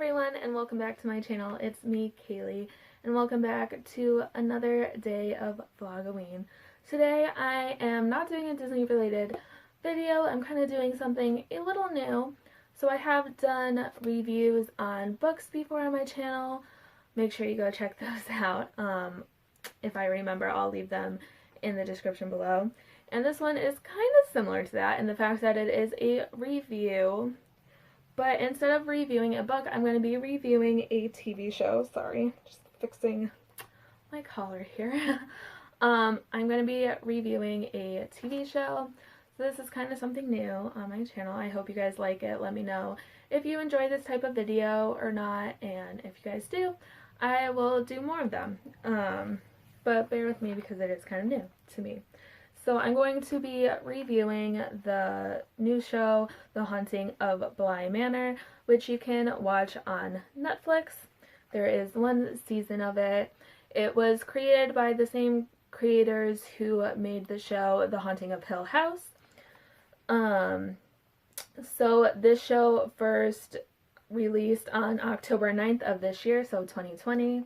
everyone, and welcome back to my channel. It's me, Kaylee, and welcome back to another day of Vlogoween. Today I am not doing a Disney related video. I'm kind of doing something a little new. So I have done reviews on books before on my channel. Make sure you go check those out. If I remember, I'll leave them in the description below. And this one is kind of similar to that in the fact that it is a review. But instead of reviewing a book, I'm going to be reviewing a TV show. Sorry, just fixing my collar here. I'm going to be reviewing a TV show. So this is kind of something new on my channel. I hope you guys like it. Let me know if you enjoy this type of video or not. And if you guys do, I will do more of them. But bear with me because it is kind of new to me. So I'm going to be reviewing the new show, The Haunting of Bly Manor, which you can watch on Netflix. There is one season of it. It was created by the same creators who made the show The Haunting of Hill House. So this show first released on October 9th of this year, so 2020.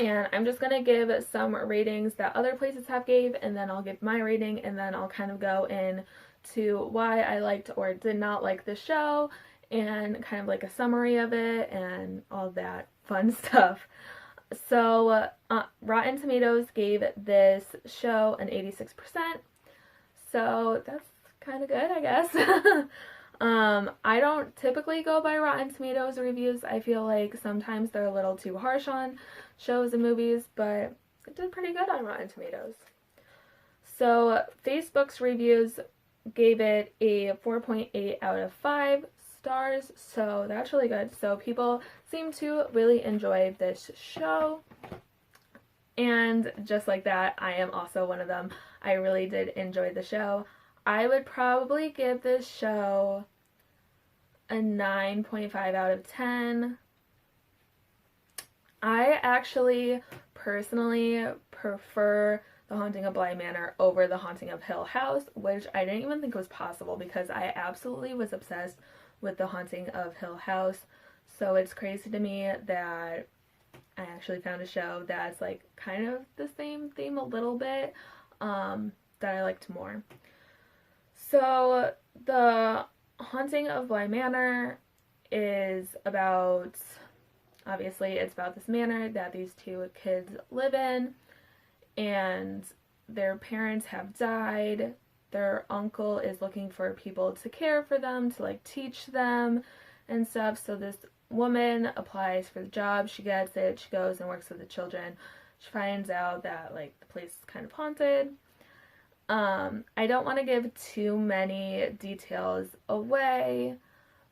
And I'm just going to give some ratings that other places have gave, and then I'll give my rating, and then I'll kind of go into why I liked or did not like the show, and kind of like a summary of it, and all that fun stuff. So, Rotten Tomatoes gave this show an 86%, so that's kind of good, I guess. I don't typically go by Rotten Tomatoes reviews. I feel like sometimes they're a little too harsh on shows and movies, but it did pretty good on Rotten Tomatoes. So Facebook's reviews gave it a 4.8 out of 5 stars, so that's really good. So people seem to really enjoy this show, and just like that, I am also one of them. I really did enjoy the show. I would probably give this show a 9.5 out of 10. I actually personally prefer The Haunting of Bly Manor over The Haunting of Hill House, which I didn't even think was possible because I absolutely was obsessed with The Haunting of Hill House. So it's crazy to me that I actually found a show that's like kind of the same theme a little bit, that I liked more. So The Haunting of Bly Manor is about, obviously it's about this manor that these two kids live in, and their parents have died. Their uncle is looking for people to care for them, to like teach them and stuff. So this woman applies for the job, she gets it, she goes and works with the children. She finds out that like the place is kind of haunted. I don't want to give too many details away,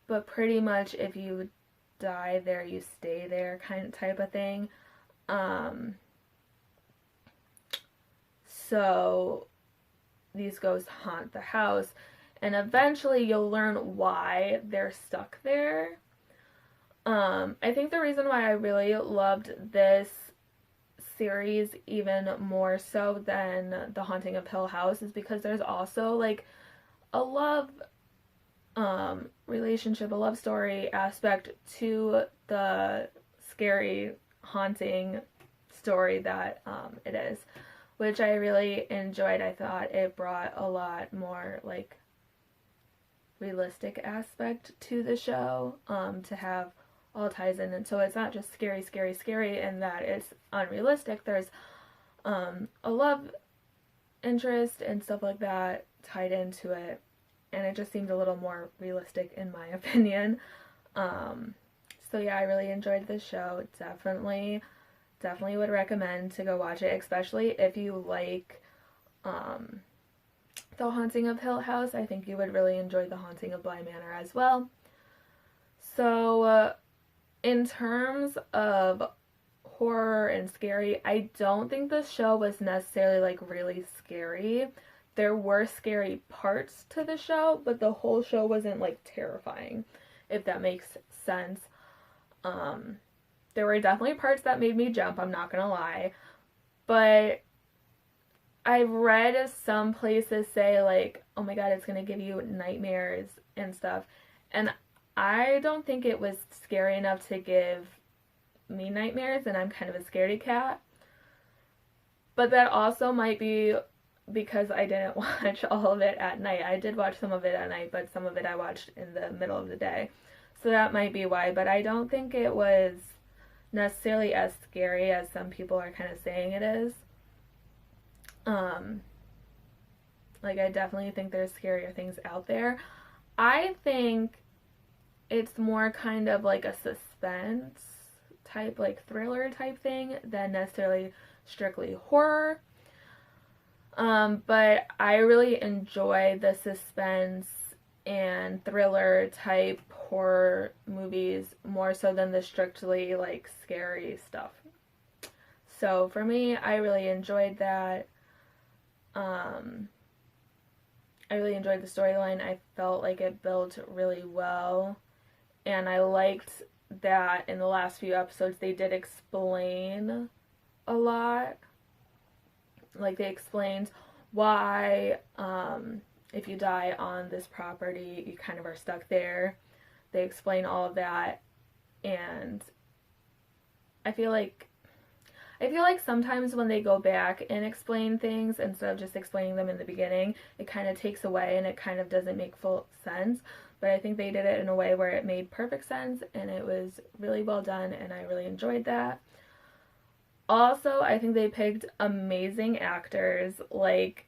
but pretty much if you die there, you stay there kind of type of thing. So these ghosts haunt the house, and eventually you'll learn why they're stuck there. I think the reason why I really loved this series even more so than The Haunting of Hill House is because there's also like a love relationship, a love story aspect to the scary haunting story that it is, which I really enjoyed. I thought it brought a lot more like realistic aspect to the show, to have all ties in, and so it's not just scary, scary, scary, and that it's unrealistic. There's a love interest and stuff like that tied into it, and it just seemed a little more realistic in my opinion. So yeah, I really enjoyed this show. Definitely would recommend to go watch it, especially if you like The Haunting of Hill House. I think you would really enjoy The Haunting of Bly Manor as well. So in terms of horror and scary, I don't think the show was necessarily like really scary. There were scary parts to the show, but the whole show wasn't like terrifying, if that makes sense. There were definitely parts that made me jump, I'm not gonna lie, but I've read some places say like, oh my god, it's gonna give you nightmares and stuff, and I don't think it was scary enough to give me nightmares, and I'm kind of a scaredy cat. But that also might be because I didn't watch all of it at night. I did watch some of it at night, but some of it I watched in the middle of the day. So that might be why, but I don't think it was necessarily as scary as some people are kind of saying it is. Like, I definitely think there's scarier things out there. I think it's more kind of like a suspense type, like thriller type thing than necessarily strictly horror. But I really enjoy the suspense and thriller type horror movies more so than the strictly like scary stuff. So for me, I really enjoyed that. I really enjoyed the storyline. I felt like it built really well. And I liked that in the last few episodes they did explain a lot. Like, they explained why if you die on this property, you kind of are stuck there. They explain all of that, and I feel like sometimes when they go back and explain things instead of just explaining them in the beginning, it kind of takes away and it kind of doesn't make full sense. But I think they did it in a way where it made perfect sense and it was really well done, and I really enjoyed that. Also, I think they picked amazing actors. Like,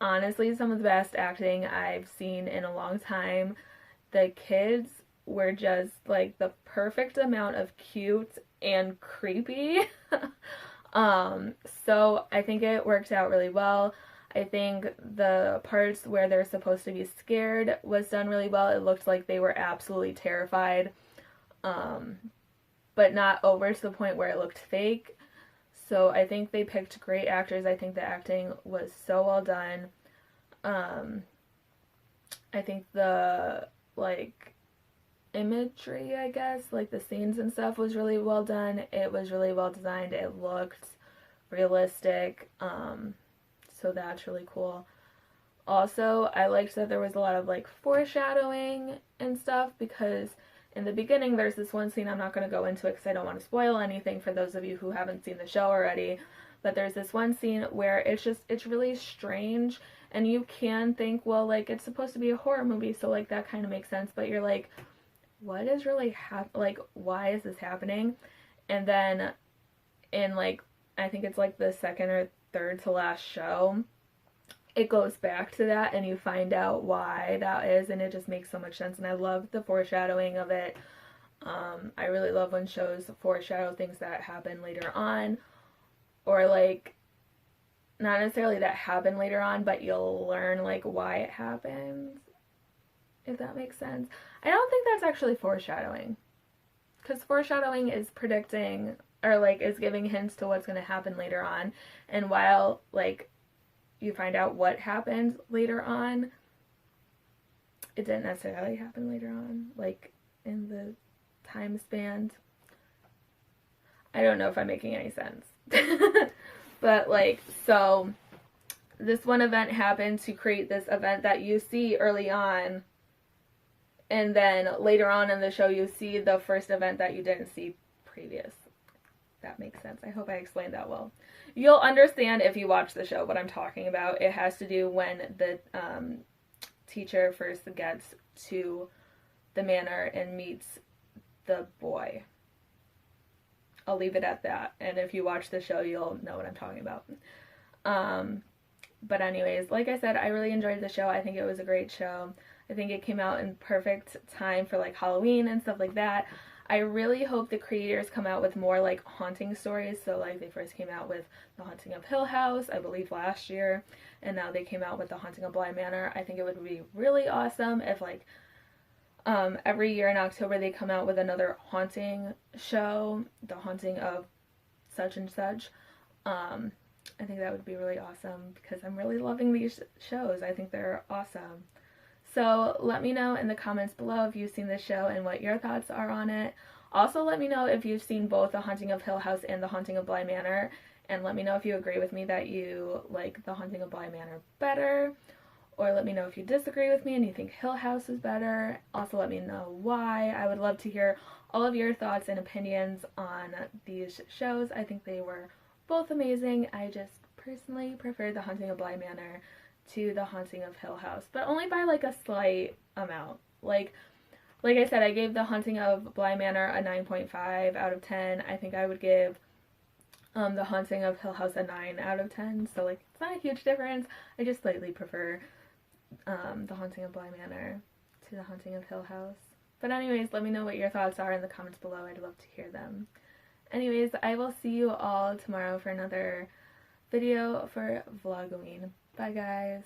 honestly, some of the best acting I've seen in a long time. The kids were just like the perfect amount of cute and creepy. So I think it worked out really well. I think the parts where they're supposed to be scared was done really well. It looked like they were absolutely terrified, but not over to the point where it looked fake. So I think they picked great actors. I think the acting was so well done. I think the, like, imagery, I guess, like the scenes and stuff was really well done. It was really well designed. It looked realistic. So that's really cool. Also, I liked that there was a lot of, like, foreshadowing and stuff, because in the beginning there's this one scene, I'm not going to go into it because I don't want to spoil anything for those of you who haven't seen the show already, but there's this one scene where it's really strange, and you can think, well, like, it's supposed to be a horror movie, so, like, that kind of makes sense, but you're like, what is really like, why is this happening? And then in, like, I think it's like the second or third to last show, it goes back to that and you find out why that is, and it just makes so much sense, and I love the foreshadowing of it. I really love when shows foreshadow things that happen later on, or, like, not necessarily that happen later on, but you'll learn, like, why it happens, if that makes sense. I don't think that's actually foreshadowing, because foreshadowing is predicting, or, like, is giving hints to what's going to happen later on, and while, like, you find out what happened later on, it didn't necessarily happen later on, like, in the time span. I don't know if I'm making any sense. But, like, so this one event happened to create this event that you see early on, and then later on in the show you see the first event that you didn't see previous. That makes sense. I hope I explained that well. You'll understand if you watch the show what I'm talking about. It has to do when the teacher first gets to the manor and meets the boy. I'll leave it at that. And if you watch the show, you'll know what I'm talking about. But anyways, like I said, I really enjoyed the show. I think it was a great show. I think it came out in perfect time for, like, Halloween and stuff like that. I really hope the creators come out with more, like, haunting stories. So, like, they first came out with The Haunting of Hill House, I believe last year, and now they came out with The Haunting of Bly Manor. I think it would be really awesome if, like, every year in October they come out with another haunting show, The Haunting of such and such. I think that would be really awesome because I'm really loving these shows. I think they're awesome. So let me know in the comments below if you've seen this show and what your thoughts are on it. Also, let me know if you've seen both The Haunting of Hill House and The Haunting of Bly Manor, and let me know if you agree with me that you like The Haunting of Bly Manor better, or let me know if you disagree with me and you think Hill House is better. Also let me know why. I would love to hear all of your thoughts and opinions on these shows. I think they were both amazing. I just personally prefer The Haunting of Bly Manor to The Haunting of Hill House, but only by like a slight amount. Like I said, I gave The Haunting of Bly Manor a 9.5 out of 10. I think I would give The Haunting of Hill House a 9 out of 10. So like it's not a huge difference. I just slightly prefer The Haunting of Bly Manor to The Haunting of Hill House. But anyways, let me know what your thoughts are in the comments below. I'd love to hear them. Anyways, I will see you all tomorrow for another video for Vlogoween. Bye guys.